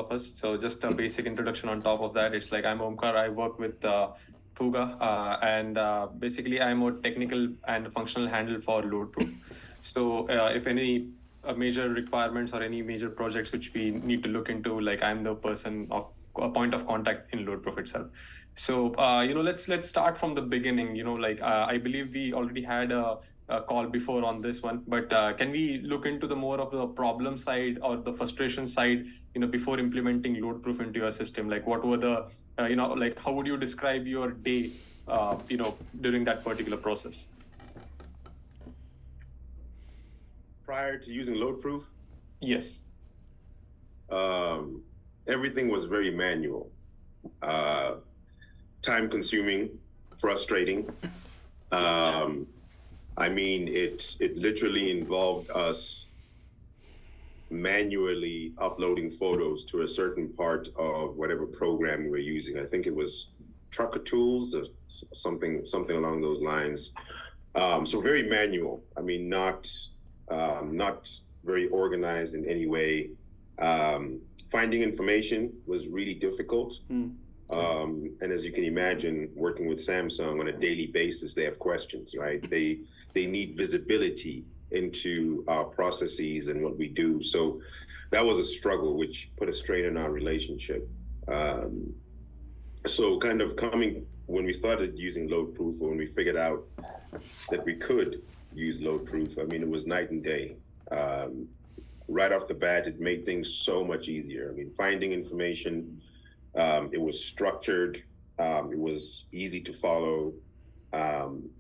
of us. So just a basic introduction on top of that. It's like I'm Omkar. I work with Puga, and basically I'm a technical and functional handle for LoadProof. So if any major requirements or any major projects which we need to look into, like I'm the person of a point of contact in LoadProof itself. So let's start from the beginning. I believe we already had a call before on this one, but can we look into the more of the problem side or the frustration side, before implementing LoadProof into your system? Like what were the, how would you describe your day, during that particular process? Prior to using LoadProof, Yes. everything was very manual, time consuming, frustrating. It literally involved us manually uploading photos to a certain part of whatever program we were using. I think it was Trucker Tools or something along those lines. So very manual. Not very organized in any way. Finding information was really difficult. And as you can imagine, working with Samsung on a daily basis, they have questions, right? They need visibility into our processes and what we do. So that was a struggle, which put a strain on our relationship. So kind of when we started using LoadProof, when we figured out that we could use LoadProof, it was night and day. Right off the bat, it made things so much easier. Finding information, it was structured, it was easy to follow.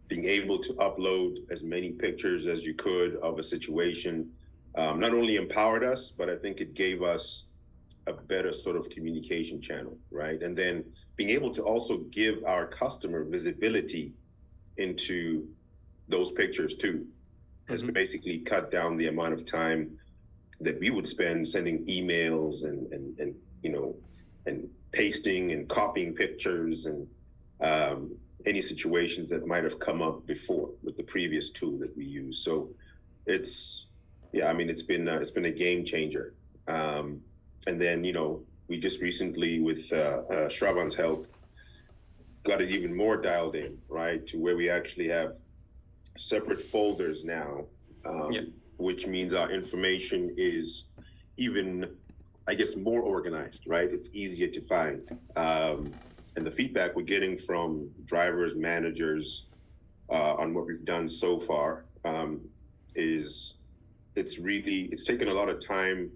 Being able to upload as many pictures as you could of a situation not only empowered us, but I think it gave us a better sort of communication channel, right? And then being able to also give our customer visibility into those pictures too has basically cut down the amount of time that we would spend sending emails and pasting and copying pictures and any situations that might have come up before with the previous tool that we use. So it's been a game changer. And then, we just recently, with Shravan's help, got it even more dialed in, right? To where we actually have separate folders now, which means our information is even, I guess, more organized, right? It's easier to find. And the feedback we're getting from drivers, managers on what we've done so far is it's taken a lot of time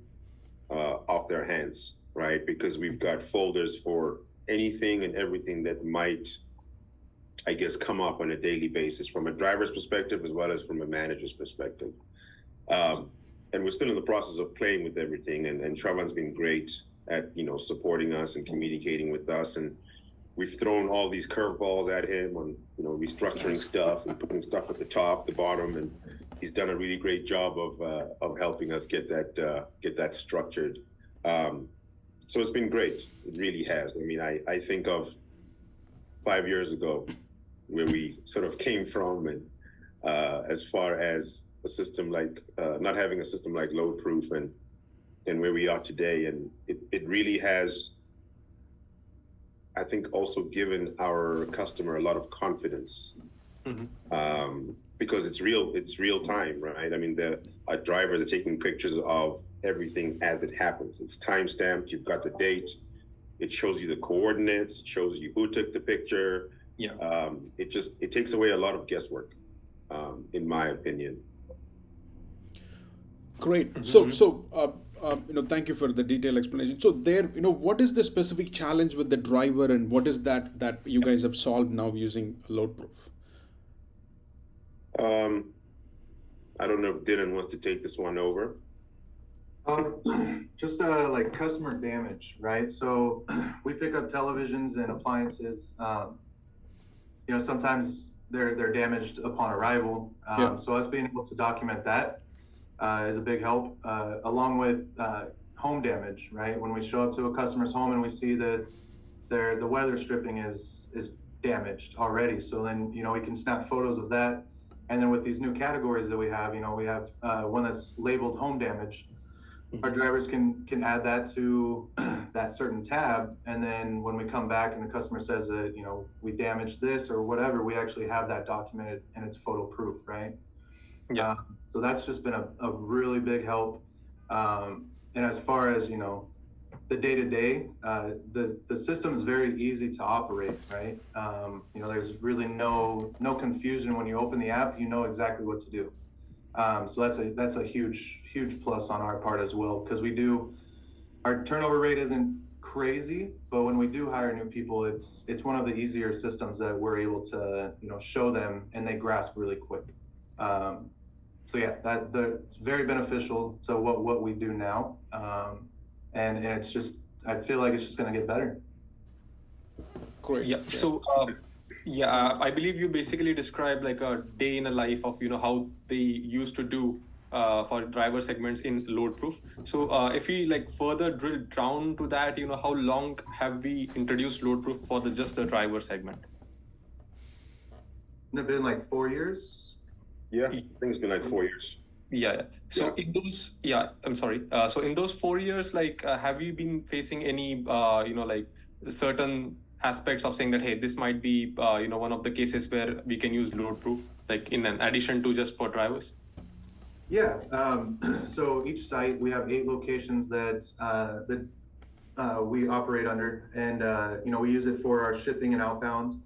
off their hands, right? Because we've got folders for anything and everything that might, I guess, come up on a daily basis from a driver's perspective as well as from a manager's perspective. And we're still in the process of playing with everything. And Shravan's been great at, supporting us and communicating with us. And we've thrown all these curveballs at him on, restructuring stuff and putting stuff at the top, the bottom, and he's done a really great job of helping us get that structured. So it's been great. It really has. I think of 5 years ago where we sort of came from, and as far as a system like not having a system like LoadProof and where we are today, and it really has, I think, also given our customer a lot of confidence, because it's real time, right? A driver, they're taking pictures of everything as it happens. It's time stamped. You've got the date. It shows you the coordinates. It shows you who took the picture. It takes away a lot of guesswork, in my opinion. Great. So thank you for the detailed explanation. So what is the specific challenge with the driver, and what is that you guys have solved now using LoadProof? I don't know if Dylan wants to take this one over. Just like customer damage, right? So we pick up televisions and appliances. Sometimes they're damaged upon arrival. So us being able to document that is a big help, along with home damage, right? When we show up to a customer's home and we see that the weather stripping is damaged already. So then, we can snap photos of that. And then with these new categories that we have, we have one that's labeled home damage, our drivers can add that to that certain tab, and then when we come back and the customer says that, you know, we damaged this or whatever, we actually have that documented and it's photo proof, right? Yeah. So that's just been a really big help. And as far as, you know, the day-to-day, the system is very easy to operate, right? You know, there's really no confusion when you open the app. You know exactly what to do. So that's a huge plus on our part as well, because our turnover rate isn't crazy, but when we do hire new people, it's one of the easier systems that we're able to, you know, show them and they grasp really quick. So yeah, it's very beneficial to what we do now, and it's just, I feel like it's just going to get better. Great. Yeah. So, I believe you basically described like a day in a life of, you know, how they used to do for driver segments in LoadProof. So, if we like further drill down to that, you know, how long have we introduced LoadProof for just the driver segment? It's been like 4 years. Yeah, I think it's been like 4 years. Yeah. So in those, I'm sorry. So in those 4 years, like, have you been facing any, you know, like certain aspects of saying that, hey, this might be, you know, one of the cases where we can use LoadProof, like in an addition to just for drivers? Yeah. So each site, we have 8 locations that we operate under, and you know, we use it for our shipping and outbound.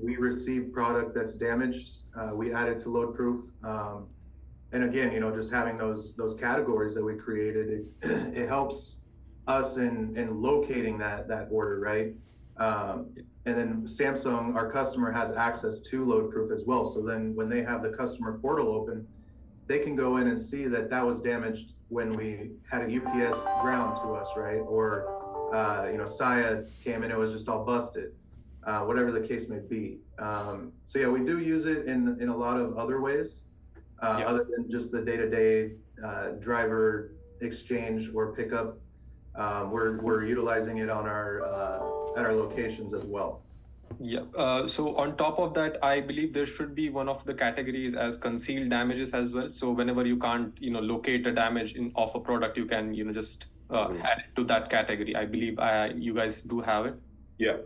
We receive product that's damaged, we add it to LoadProof. And again, you know, just having those categories that we created, it helps us in locating that order, right? And then Samsung, our customer, has access to LoadProof as well. So then when they have the customer portal open, they can go in and see that was damaged when we had a UPS ground to us, right? Or, you know, Saya came in, it was just all busted. Whatever the case may be. So yeah, we do use it in a lot of other ways, other than just the day-to-day driver exchange or pickup. We're utilizing it on at our locations as well. Yeah. So on top of that, I believe there should be one of the categories as concealed damages as well. So whenever you can't, you know, locate a damage of a product, you can, you know, just add it to that category. I believe you guys do have it. Yeah.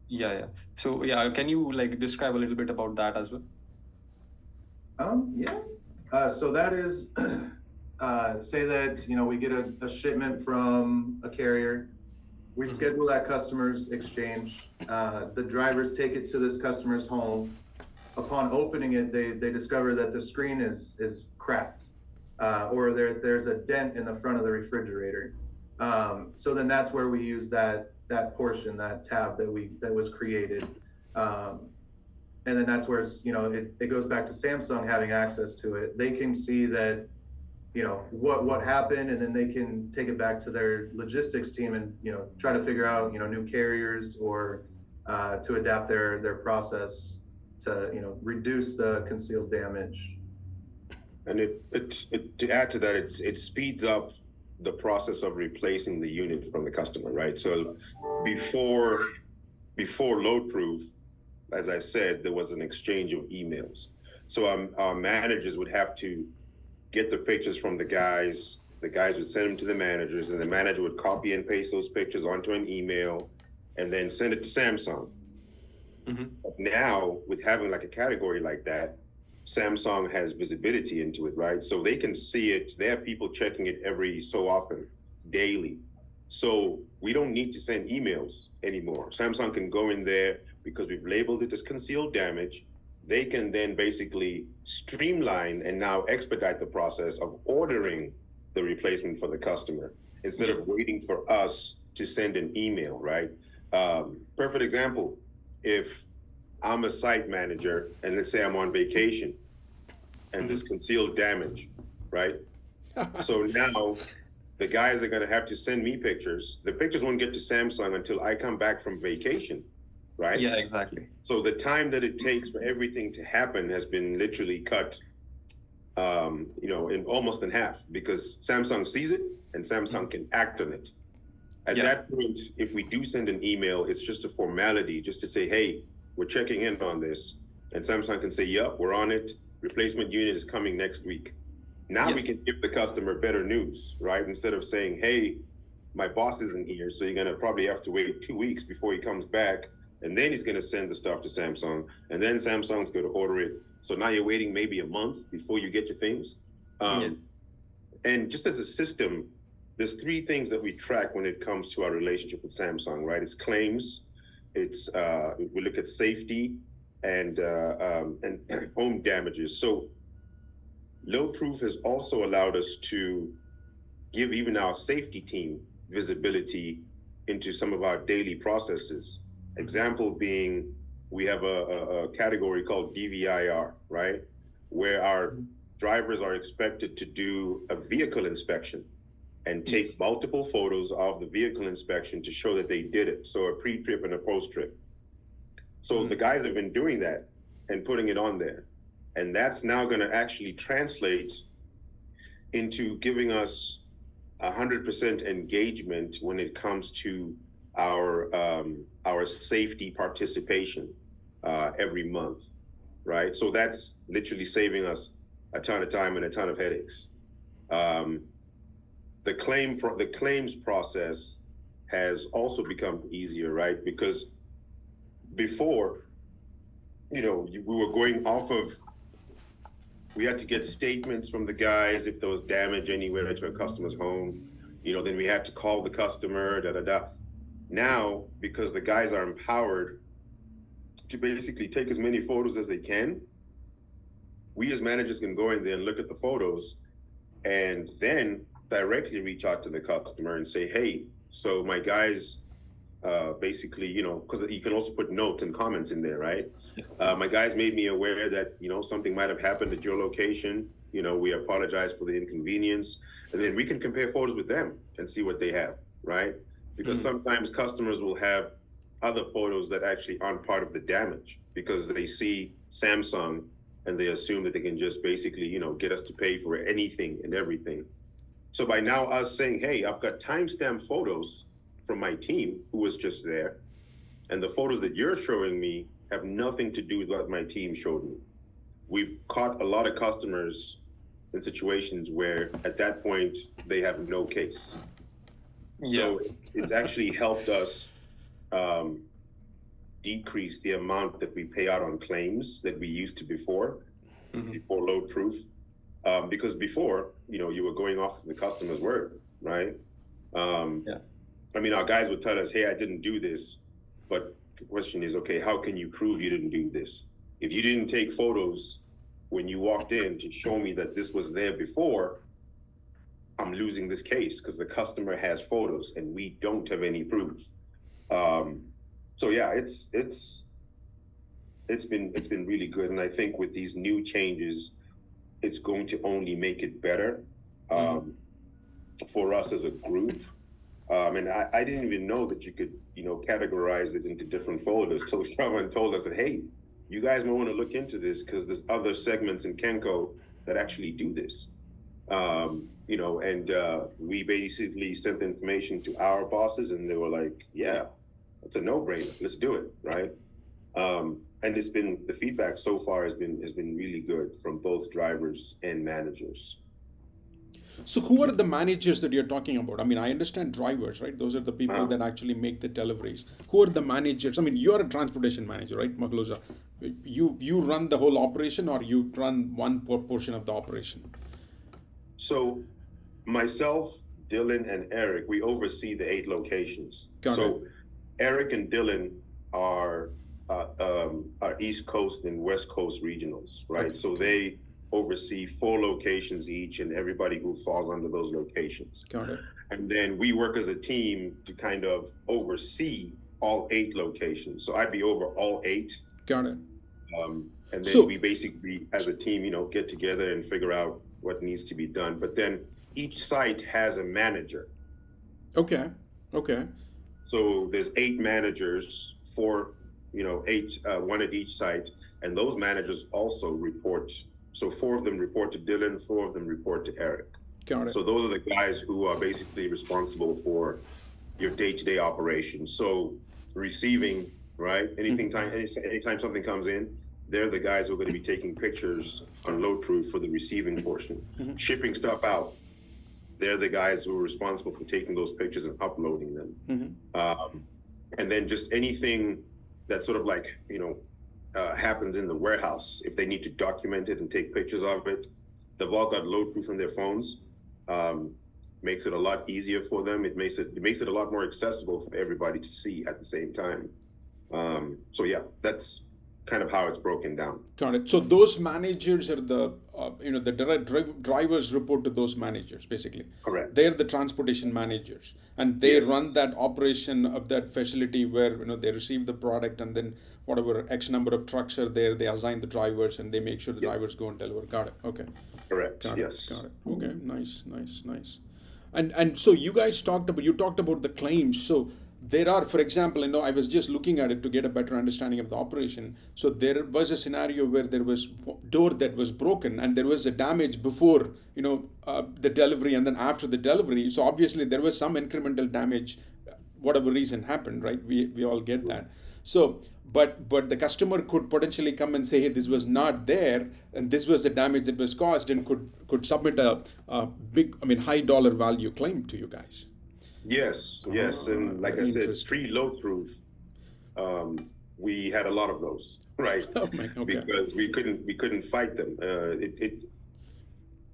Yeah. So yeah, can you like describe a little bit about that as well? So that is, say that, you know, we get a shipment from a carrier, we schedule that customer's exchange, the drivers take it to this customer's home. Upon opening it, they discover that the screen is cracked, or there's a dent in the front of the refrigerator. So then that's where we use that portion, that tab that was created. And then that's where it's, you know, it goes back to Samsung having access to it. They can see that, you know, what happened, and then they can take it back to their logistics team and, you know, try to figure out, you know, new carriers or to adapt their process to, you know, reduce the concealed damage. And to add to that, it speeds up the process of replacing the unit from the customer, right? So before LoadProof, as I said, there was an exchange of emails. So our managers would have to get the pictures from the guys would send them to the managers, and the manager would copy and paste those pictures onto an email and then send it to Samsung. But now, with having like a category like that, Samsung has visibility into it, right? So they can see it. They have people checking it every so often, daily. So we don't need to send emails anymore. Samsung can go in there because we've labeled it as concealed damage. They can then basically streamline and now expedite the process of ordering the replacement for the customer instead of waiting for us to send an email, right? Perfect example. If I'm a site manager and let's say I'm on vacation and there's concealed damage, right? So now the guys are gonna have to send me pictures. The pictures won't get to Samsung until I come back from vacation, right? Yeah, exactly. So the time that it takes for everything to happen has been literally cut, you know, almost in half, because Samsung sees it and Samsung can act on it. At that point, if we do send an email, it's just a formality, just to say, hey, we're checking in on this. And Samsung can say, yep, we're on it. Replacement unit is coming next week. Now we can give the customer better news, right? Instead of saying, hey, my boss isn't here, so you're going to probably have to wait 2 weeks before he comes back. And then he's going to send the stuff to Samsung. And then Samsung's going to order it. So now you're waiting maybe a month before you get your things. And just as a system, there's 3 things that we track when it comes to our relationship with Samsung, right? It's claims, it's we look at safety, and home damages. So LoadProof has also allowed us to give even our safety team visibility into some of our daily processes. Example being, we have a category called DVIR, right? Where our drivers are expected to do a vehicle inspection and take multiple photos of the vehicle inspection to show that they did it. So a pre-trip and a post-trip. So the guys have been doing that and putting it on there. And that's now going to actually translate into giving us 100% engagement when it comes to our safety participation every month, right? So that's literally saving us a ton of time and a ton of headaches. The claims process has also become easier, right? Because before, we were going off of, we had to get statements from the guys if there was damage anywhere to a customer's home, then we had to call the customer, Now, because the guys are empowered to basically take as many photos as they can, we as managers can go in there and look at the photos and then directly reach out to the customer and say, hey, so my guys basically, because you can also put notes and comments in there, right? My guys made me aware that, something might have happened at your location. We apologize for the inconvenience. And then we can compare photos with them and see what they have, right? Because sometimes customers will have other photos that actually aren't part of the damage because they see Samsung and they assume that they can just basically, get us to pay for anything and everything. So by now us saying, hey, I've got timestamp photos from my team who was just there, and the photos that you're showing me have nothing to do with what my team showed me. We've caught a lot of customers in situations where at that point they have no case. So it's actually helped us decrease the amount that we pay out on claims that we used to before LoadProof. Because before, you were going off of the customer's word, right? I mean, our guys would tell us, hey, I didn't do this. But the question is, okay, how can you prove you didn't do this? If you didn't take photos when you walked in to show me that this was there before, I'm losing this case because the customer has photos and we don't have any proof. So yeah, it's been really good. And I think with these new changes, it's going to only make it better for us as a group. And I didn't even know that you could, categorize it into different folders. So someone told us that, hey, you guys might want to look into this because there's other segments in Kenko that actually do this. And we basically sent the information to our bosses and they were like, yeah, it's a no-brainer. Let's do it, right? And the feedback so far has been really good from both drivers and managers. So who are the managers that you're talking about? I mean, I understand drivers, right? Those are the people that actually make the deliveries. Who are the managers? I mean, you're a transportation manager, right, Makloza? You run the whole operation or you run one portion of the operation? So myself, Dylan, and Eric, we oversee the 8 locations. Got it. Eric and Dylan are East Coast and West Coast regionals, right? Okay. So they oversee 4 locations each and everybody who falls under those locations. Got it. And then we work as a team to kind of oversee all 8 locations. So I'd be over all 8. Got it. And then we basically, as a team, get together and figure out what needs to be done. But then each site has a manager. Okay. So there's 8 managers, 4, 8, 1 at each site. And those managers also report. So 4 of them report to Dylan, 4 of them report to Eric. Got it. So those are the guys who are basically responsible for your day-to-day operations. So receiving, right? Anytime something comes in, they're the guys who are going to be taking pictures on LoadProof for the receiving portion. Shipping stuff out, they're the guys who are responsible for taking those pictures and uploading them. And then just anything that sort of like, happens in the warehouse, if they need to document it and take pictures of it, they've all got LoadProof on their phones. Makes it a lot easier for them. It makes it a lot more accessible for everybody to see at the same time. So yeah, that's kind of how it's broken down. Got it. So those managers are the direct drivers report to those managers, basically. Correct. They're the transportation managers, and they run that operation of that facility where they receive the product, and then whatever X number of trucks are there, they assign the drivers, and they make sure the drivers go and deliver. Got it. Okay. Correct. Got yes. Got it. Okay. Nice. And so you guys talked about the claims. So there are, for example, I was just looking at it to get a better understanding of the operation. So there was a scenario where there was door that was broken, and there was a damage before, the delivery, and then after the delivery. So obviously there was some incremental damage, whatever reason happened, right? We all get that. So, but the customer could potentially come and say, hey, this was not there, and this was the damage that was caused, and could submit a big, high dollar value claim to you guys. Yes, and like I said, pre-LoadProof, we had a lot of those, right? Because we couldn't fight them.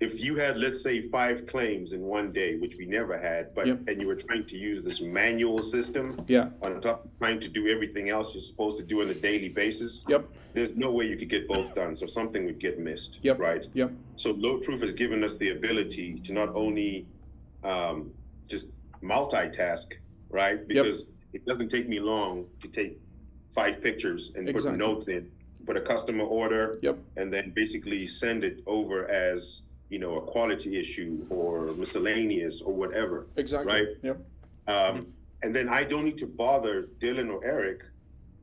If you had, let's say, 5 claims in one day, which we never had, and you were trying to use this manual system on top of trying to do everything else you're supposed to do on a daily basis, there's no way you could get both done. So something would get missed, right? So LoadProof has given us the ability to not only just multitask, right? Because it doesn't take me long to take 5 pictures and put notes in, put a customer order, and then basically send it over as a quality issue or miscellaneous or whatever. Right? And then I don't need to bother Dylan or Eric,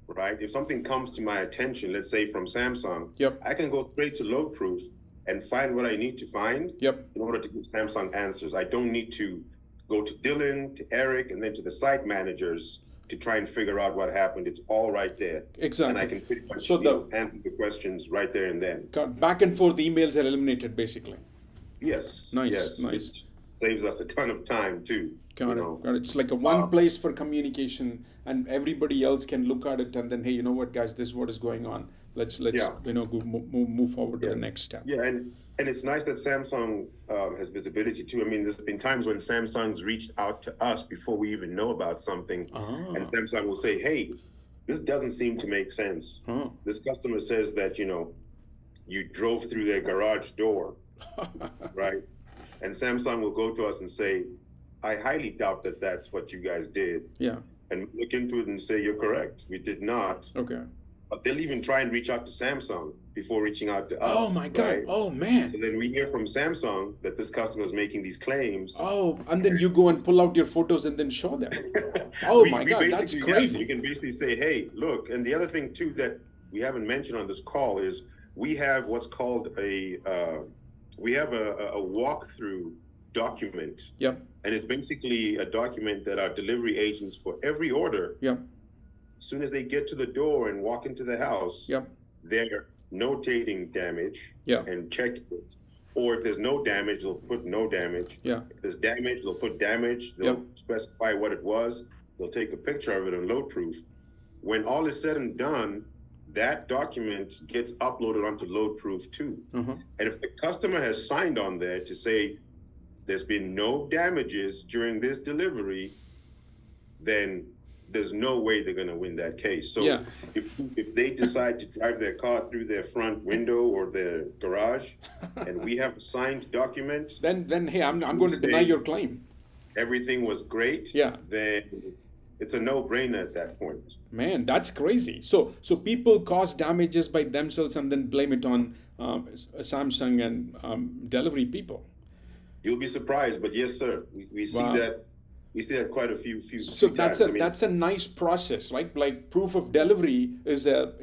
right? If something comes to my attention, let's say from Samsung, I can go straight to LoadProof and find what I need to find in order to give Samsung answers. I don't need to go to Dylan, to Eric, and then to the site managers to try and figure out what happened. It's all right there. Exactly. And I can pretty much answer the questions right there and then. Back and forth emails are eliminated, basically. Yes. Nice. It saves us a ton of time too. Got it. It's like a one place for communication, and everybody else can look at it and then, hey, you know what, guys, this is what is going on. Let's move forward to the next step. Yeah, and it's nice that Samsung has visibility too. There's been times when Samsung's reached out to us before we even know about something, and Samsung will say, hey, this doesn't seem to make sense. This customer says that, you drove through their garage door, right? And Samsung will go to us and say, I highly doubt that that's what you guys did. And we look into it and say, you're correct. We did not. Okay. But they'll even try and reach out to Samsung before reaching out to us. Oh my God. Right? Oh man. So then we hear from Samsung that this customer is making these claims. Oh, and then you go and pull out your photos and then show them. Oh my God, that's crazy. We can basically say, hey, look. And the other thing too that we haven't mentioned on this call is we have what's called a walkthrough document. And it's basically a document that our delivery agents for every order, as soon as they get to the door and walk into the house, they're notating damage and checking it. Or if there's no damage, they'll put no damage. If there's damage, they'll put damage. They'll specify what it was. They'll take a picture of it on LoadProof. When all is said and done, that document gets uploaded onto LoadProof too. And if the customer has signed on there to say there's been no damages during this delivery, then there's no way they're going to win that case. So if they decide to drive their car through their front window or their garage, and we have a signed document, then hey, I'm going to deny your claim. Everything was great. Then it's a no-brainer at that point. Man, that's crazy. So people cause damages by themselves and then blame it on Samsung and delivery people. You'll be surprised, but yes, sir. We see that. We see that quite a few So times. That's a nice process, right? Like proof of delivery is a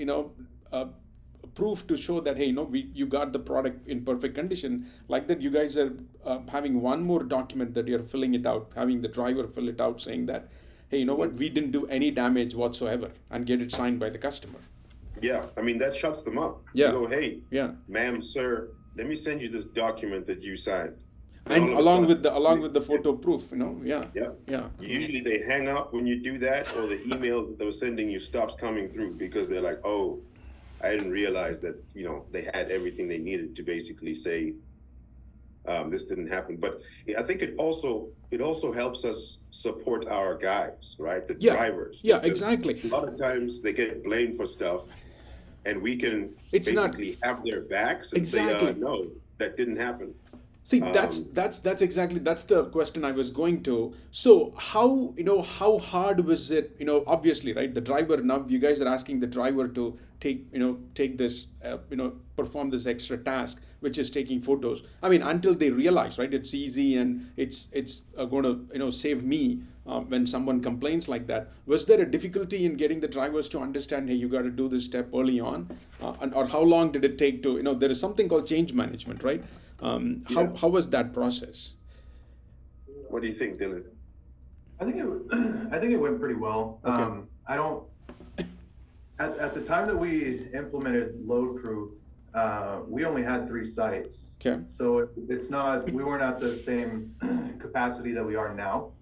proof to show that, hey, you got the product in perfect condition. Like that, you guys are having one more document that you're filling it out, having the driver fill it out, saying that, hey, you know what, we didn't do any damage whatsoever, and get it signed by the customer. Yeah, I mean, that shuts them up. Yeah. You go, hey, Yeah. ma'am, sir, let me send you this document that you signed. And all of a along sudden, with the photo proof, you know, yeah. yeah. Yeah. Usually they hang up when you do that, or the email that they were sending you stops coming through because they're like, oh, I didn't realize that, you know, they had everything they needed to basically say this didn't happen. But I think it also helps us support our guys, right? The Yeah. drivers. Yeah, Because exactly. a lot of times they get blamed for stuff, and we can It's not- basically have their backs and Exactly. say, no, that didn't happen. See, that's exactly, that's the question I was going to. So how hard was it? You know, obviously, right? The driver, now you guys are asking the driver to take this, perform this extra task, which is taking photos. I mean, until they realize, right? It's easy and it's going to save me when someone complains like that. Was there a difficulty in getting the drivers to understand, hey, you got to do this step early on, or how long did it take to? There is something called change management, right? How was that process? What do you think, Dylan? I think it went pretty well. Okay. I don't. At the time that we implemented LoadProof, we only had 3 sites. Okay. So it's not. We weren't at the same capacity that we are now.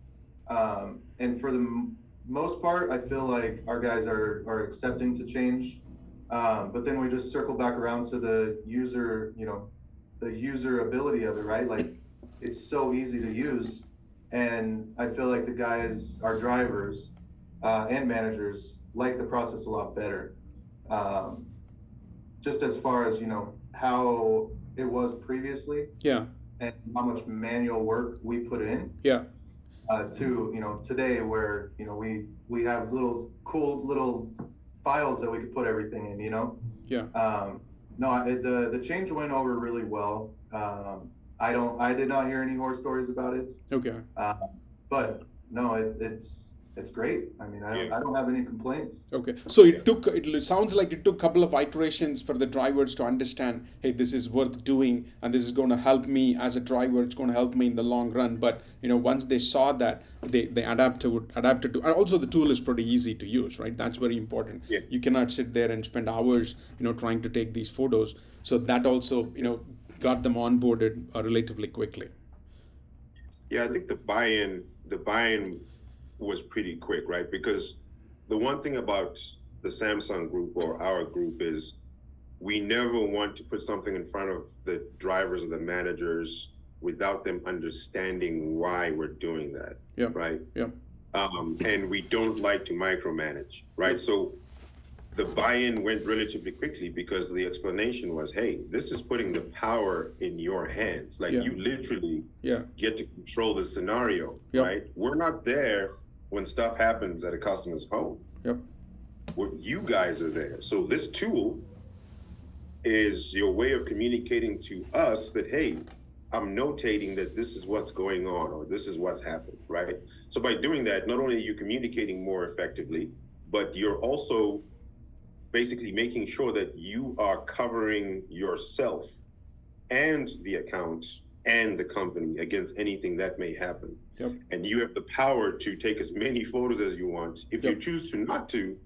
And for the most part, I feel like our guys are accepting to change. But then we just circle back around to the user, the usability of it, right? Like, it's so easy to use. And I feel like the guys, our drivers and managers, like the process a lot better. Just as far as, how it was previously. Yeah. And how much manual work we put in. Yeah. To, today where, we have cool little files that we could put everything in, Yeah. No, the change went over really well. I did not hear any horror stories about it. Okay. But no, it's great. I mean, I don't have any complaints. Okay. So it sounds like it took a couple of iterations for the drivers to understand, hey, this is worth doing and this is going to help me as a driver. It's going to help me in the long run. But, once they saw that, they adapted to, and also the tool is pretty easy to use, right? That's very important. Yeah. You cannot sit there and spend hours, trying to take these photos. So that also, got them onboarded relatively quickly. Yeah, I think the buy-in was pretty quick, right? Because the one thing about the Samsung group or our group is we never want to put something in front of the drivers or the managers without them understanding why we're doing that. Yeah. Right. Yeah. And we don't like to micromanage, right? So the buy-in went relatively quickly because the explanation was, hey, this is putting the power in your hands. Like, you literally get to control the scenario, right? We're not there when stuff happens at a customer's home. Yep. You guys are there. So this tool is your way of communicating to us that, hey, I'm notating that this is what's going on or this is what's happened, right? So by doing that, not only are you communicating more effectively, but you're also basically making sure that you are covering yourself and the account and the company against anything that may happen. Yep. And you have the power to take as many photos as you want. If you choose to not to,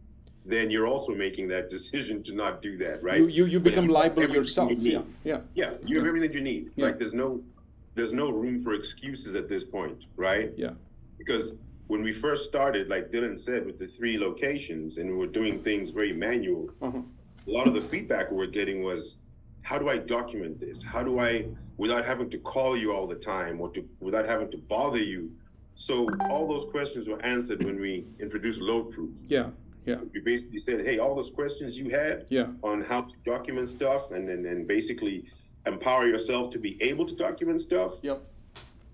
then you're also making that decision to not do that, right? You become liable yourself. You Yeah. You have everything you need. Yeah. Like, there's no room for excuses at this point, right? Yeah. Because when we first started, like Dylan said, with the 3 locations and we were doing things very manual, a lot of the feedback we were getting was, how do I document this? How do I, without having to call you all the time or without having to bother you? So all those questions were answered when we introduced LoadProof. Yeah. Yeah. We basically said, hey, all those questions you had on how to document stuff and basically empower yourself to be able to document stuff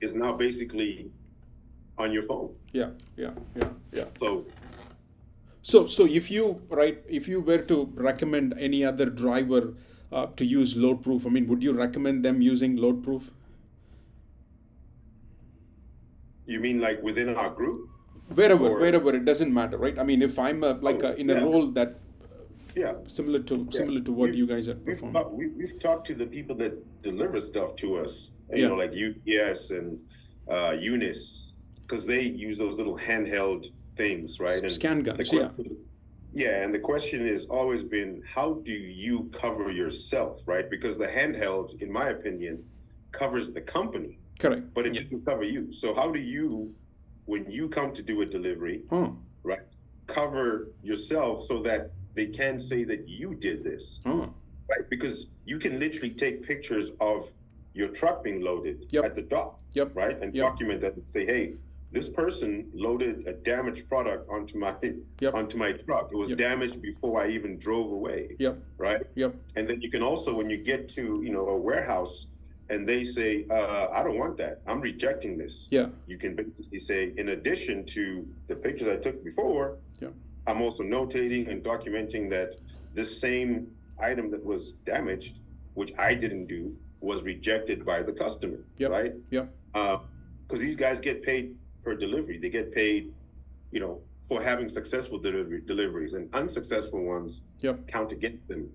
is now basically on your phone. Yeah. So if you were to recommend any other driver to use LoadProof, I mean, would you recommend them using LoadProof? You mean like within our group? Wherever, it doesn't matter, right? I mean, if I'm in a role that similar to what you guys are performing. We've talked to the people that deliver stuff to us, like UPS and Unis, because they use those little handheld things, right? And scan guns, Yeah, and the question has always been, how do you cover yourself, right? Because the handheld, in my opinion, covers the company, Correct. but it doesn't cover you. So how do you, when you come to do a delivery, right, cover yourself so that they can say that you did this, right? Because you can literally take pictures of your truck being loaded at the dock, right, and document that and say, hey, this person loaded a damaged product onto my truck. It was damaged before I even drove away, right? And then you can also, when you get to a warehouse and they say, I don't want that, I'm rejecting this. You can basically say, in addition to the pictures I took before, I'm also notating and documenting that this same item that was damaged, which I didn't do, was rejected by the customer, right? Because these guys get paid per delivery. They get paid, for having successful deliveries, and unsuccessful ones count against them.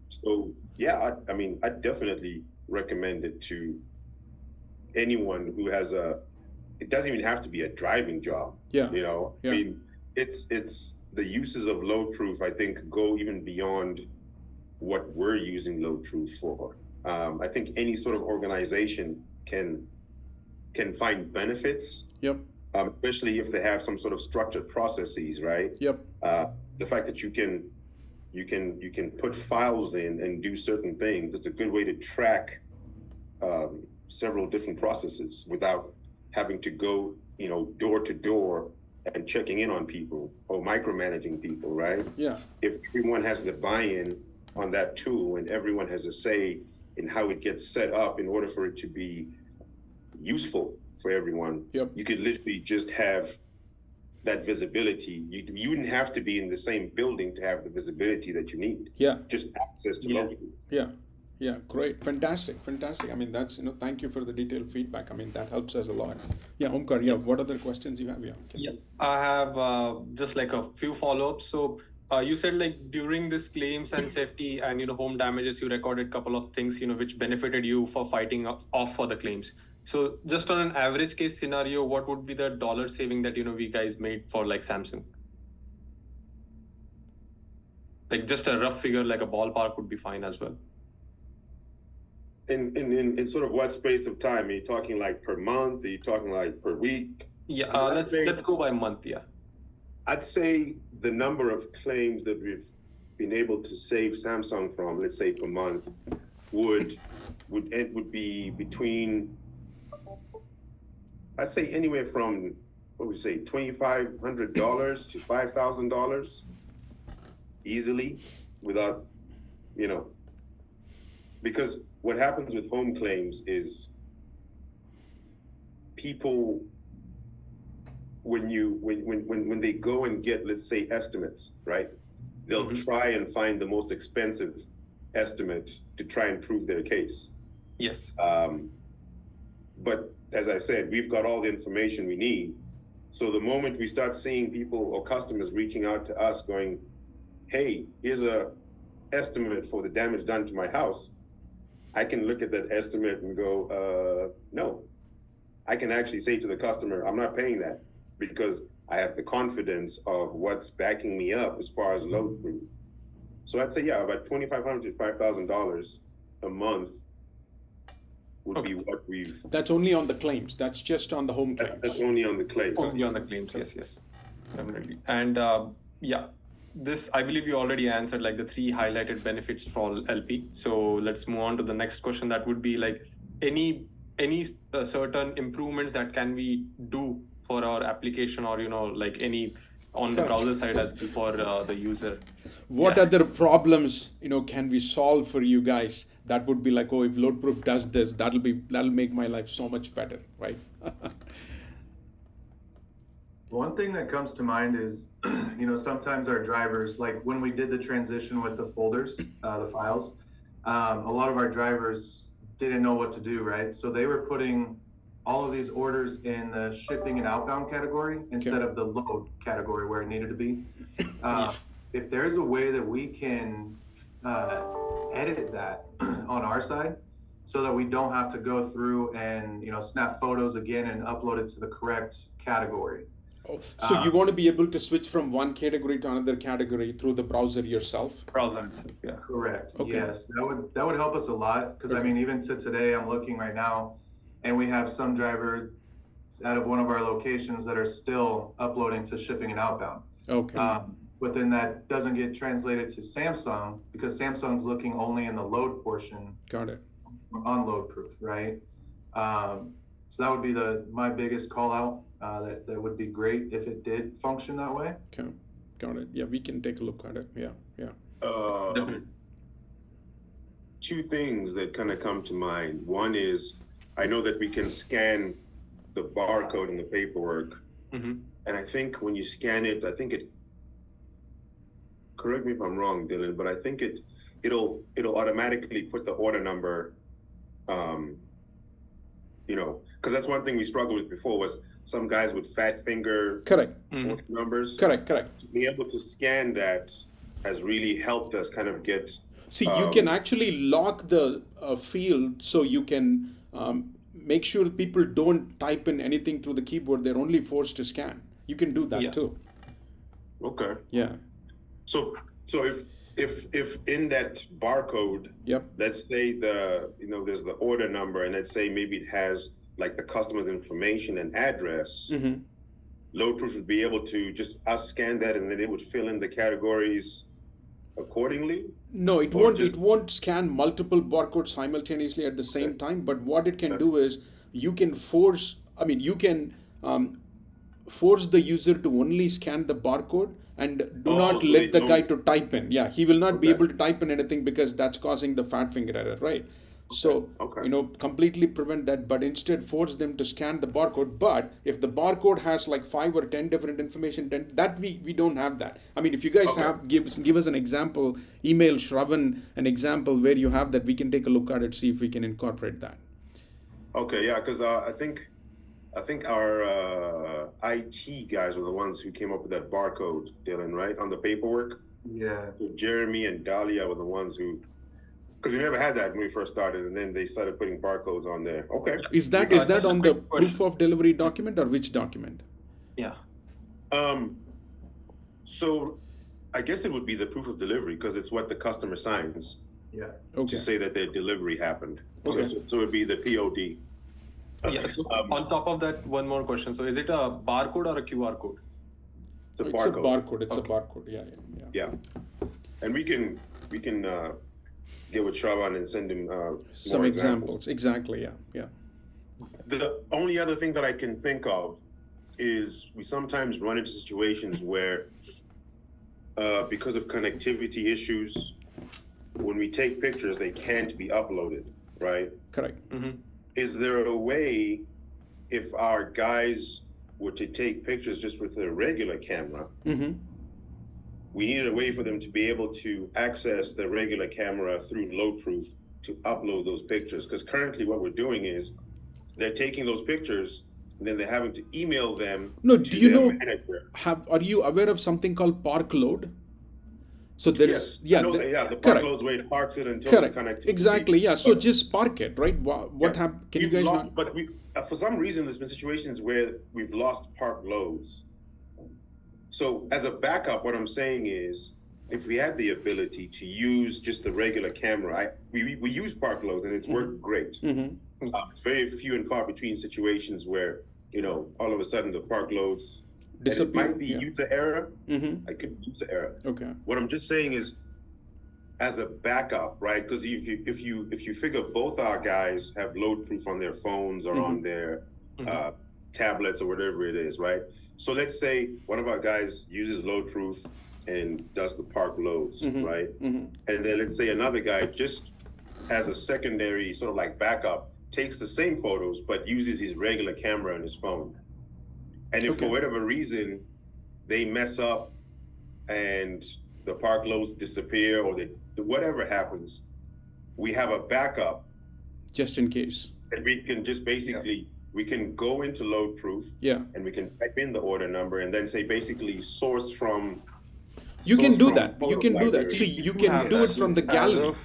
So yeah, I mean, I definitely recommend it to anyone who has it doesn't even have to be a driving job. I mean, it's the uses of LoadProof, I think, go even beyond what we're using LoadProof for. I think any sort of organization can find benefits, especially if they have some sort of structured processes, right? The fact that you can put files in and do certain things, it's a good way to track several different processes without having to go, door to door and checking in on people or micromanaging people, right? If everyone has the buy-in on that tool and everyone has a say in how it gets set up in order for it to be useful for everyone, you could literally just have that visibility. You wouldn't have to be in the same building to have the visibility that you need. Just access to LoadProof. Great, fantastic. I mean, that's thank you for the detailed feedback. I mean, that helps us a lot. Omkar, what other questions you have? I have just like a few follow-ups. So you said, like, during this claims and safety and home damages, you recorded a couple of things which benefited you for fighting off for the claims. So just on an average case scenario, what would be the dollar saving that we guys made for like Samsung? Like just a rough figure, like a ballpark would be fine as well. In sort of what space of time? Are you talking like per month? Are you talking like per week? Let's go by month. I'd say the number of claims that we've been able to save Samsung from, let's say per month, would be between, I'd say anywhere from, what would you say, $2,500 to $5,000 easily, without, because what happens with home claims is people, when they go and get, let's say, estimates, right? They'll try and find the most expensive estimate to try and prove their case. But as I said, we've got all the information we need. So the moment we start seeing people or customers reaching out to us going, hey, here's a estimate for the damage done to my house, I can look at that estimate and go, no. I can actually say to the customer, I'm not paying that, because I have the confidence of what's backing me up as far as LoadProof. So I'd say, about $2,500 to $5,000 a month would be what we've... That's only on the claims. That's just on the home claims. That's only on the claims. Only on the claims, yes. Definitely. And this, I believe you already answered like the 3 highlighted benefits for LP. So let's move on to the next question. That would be like any certain improvements that can we do for our application, or like any on the browser side as well for the user. What other problems can we solve for you guys? That would be like, if LoadProof does this, that'll make my life so much better, right? One thing that comes to mind is, sometimes our drivers, like when we did the transition with the folders, the files, a lot of our drivers didn't know what to do, right? So they were putting all of these orders in the shipping and outbound category instead of the load category where it needed to be. If there's a way that we can edit that on our side so that we don't have to go through and snap photos again and upload it to the correct category, So you want to be able to switch from one category to another category through the browser yourself? Problem. Yeah. Correct. Okay. Yes, that would help us a lot because I mean, even to today, I'm looking right now, and we have some drivers out of one of our locations that are still uploading to shipping and outbound. Okay. But then that doesn't get translated to Samsung because Samsung's looking only in the load portion Got it. on LoadProof, right? So that would be my biggest call out. That would be great if it did function that way. Okay. Got it. Yeah, we can take a look at it. Yeah. Two things that kind of come to mind. One is I know that we can scan the barcode in the paperwork, and I think when you scan it, correct me if I'm wrong, Dylan, but I think it'll automatically put the order number, because that's one thing we struggled with before was some guys with fat finger Correct. order numbers. Correct. To be able to scan that has really helped us kind of get. See, you can actually lock the field so you can make sure people don't type in anything through the keyboard. They're only forced to scan. You can do that too. Okay. Yeah. So if in that barcode, Yep. let's say there's the order number, and let's say maybe it has like the customer's information and address, LoadProof would be able to just scan that, and then it would fill in the categories accordingly. No, it won't. It won't scan multiple barcodes simultaneously at the same time. But what it can do is you can force. I mean, you can force the user to only scan the barcode and do not so let they the guy don't- to type in. Yeah, he will not be able to type in anything because that's causing the fat finger error, right? So, completely prevent that, but instead force them to scan the barcode. But if the barcode has like 5 or 10 different information, that we don't have that. I mean, if you guys give us an example, email Shravan an example where you have that, we can take a look at it, see if we can incorporate that. Okay, yeah, because I think our IT guys were the ones who came up with that barcode, Dylan, right? On the paperwork. Yeah. So Jeremy and Dahlia were the ones who, because we never had that when we first started, and then they started putting barcodes on there. Okay. Is that on the proof of delivery document or which document? Yeah. So I guess it would be the proof of delivery because it's what the customer signs Yeah. to say that their delivery happened. Okay. So it would be the POD. Yeah. So on top of that, one more question. So is it a barcode or a QR code? It's a It's barcode. a barcode. It's a barcode. Yeah. Yeah. And we can get with Shravan and send him Some more examples. Exactly. Yeah. The only other thing that I can think of is we sometimes run into situations where because of connectivity issues, when we take pictures, they can't be uploaded, right? Correct. Is there a way, if our guys were to take pictures just with a regular camera, we needed a way for them to be able to access the regular camera through LoadProof to upload those pictures? Because currently what we're doing is they're taking those pictures and then they're having to email them. No, to do you their know, manager. are you aware of something called park load? So there is, Yes, the park loads where it parks it until it's connected. Exactly, yeah. So just park it, right? What happened? Can you guys not? But for some reason, there's been situations where we've lost park loads. So as a backup, what I'm saying is, if we had the ability to use just the regular camera, we use park loads and it's worked great. It's very few and far between situations where all of a sudden the park loads. It might be user error. I could be user error. Okay. What I'm just saying is, as a backup, right? Because if you figure both our guys have LoadProof on their phones or on their tablets or whatever it is, right? So let's say one of our guys uses LoadProof and does the park loads, right? And then let's say another guy just as a secondary sort of like backup takes the same photos but uses his regular camera on his phone. And if for whatever reason they mess up and the park loads disappear or whatever happens, we have a backup. Just in case. And we can just basically, we can go into LoadProof and we can type in the order number and then say basically source from. You can do that. photo You can do that. library. So you can do it from the gallery.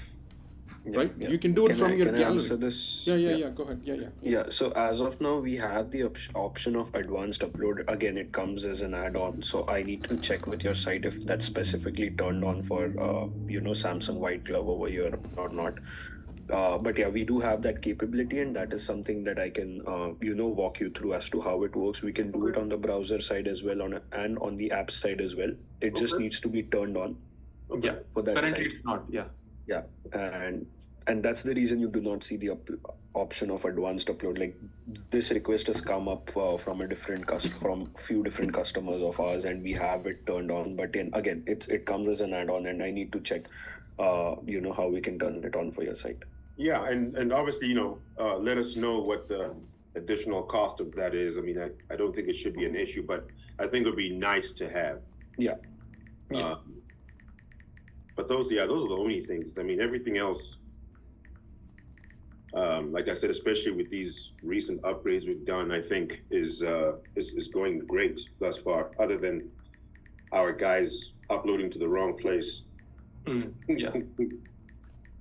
right? You can do it from your can gallery. I answer this? Yeah. Go ahead. Yeah. Yeah, so as of now, we have the option of advanced upload. Again, it comes as an add-on. So I need to check with your site if that's specifically turned on for, Samsung WhiteGlove over here or not. But yeah, we do have that capability, and that is something that I can, walk you through as to how it works. We can do it on the browser side as well, and on the app side as well. It just needs to be turned on. Yeah. For that Currently, side. it's not. Yeah. Yeah, and that's the reason you do not see the option of advanced upload. Like, this request has come up from from few different customers of ours, and we have it turned on. But again, it comes as an add-on, and I need to check, how we can turn it on for your site. Yeah, and obviously, let us know what the additional cost of that is. I mean, I don't think it should be an issue, but I think it would be nice to have. Yeah. But those are the only things. I mean, everything else, like I said, especially with these recent upgrades we've done, I think is going great thus far. Other than our guys uploading to the wrong place. Yeah.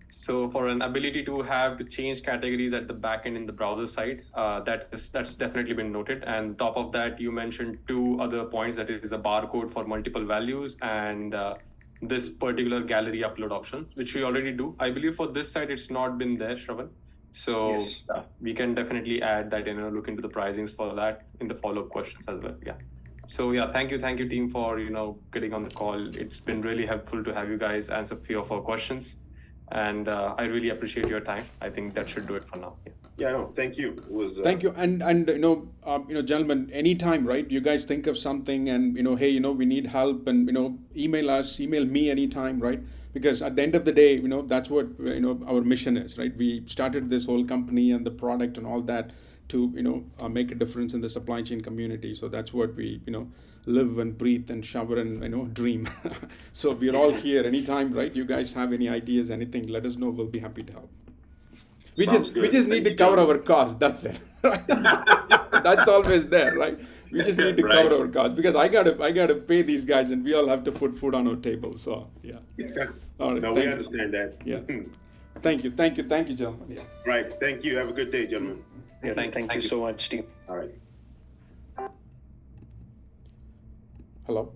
So for an ability to have to change categories at the back end in the browser side, that's definitely been noted. And top of that, you mentioned two other points, that is a barcode for multiple values and this particular gallery upload option, which we already do. I believe for this side, it's not been there, Shravan. So Yes. we can definitely add that and look into the pricings for that in the follow-up questions as well. Yeah. So yeah, thank you team for getting on the call. It's been really helpful to have you guys answer a few of our questions, and I really appreciate your time. I think that should do it for now. Yeah. Yeah, no, thank you. It was Thank you, and gentlemen, anytime, right? You guys think of something, and hey, we need help, and email us, email me anytime, right? Because at the end of the day, that's what our mission is, right? We started this whole company and the product and all that to make a difference in the supply chain community. So that's what we live and breathe and shower and dream. So we're all here anytime, right? You guys have any ideas, anything? Let us know. We'll be happy to help. We just need to cover our costs. That's it. Right? That's always there, right? We just need to cover our costs, because I gotta pay these guys, and we all have to put food on our table. So yeah. All right. No, we understand that. Yeah. Thank you, gentlemen. Yeah. Right. Thank you. Have a good day, gentlemen. Yeah, thank you so much, team. All right. Hello.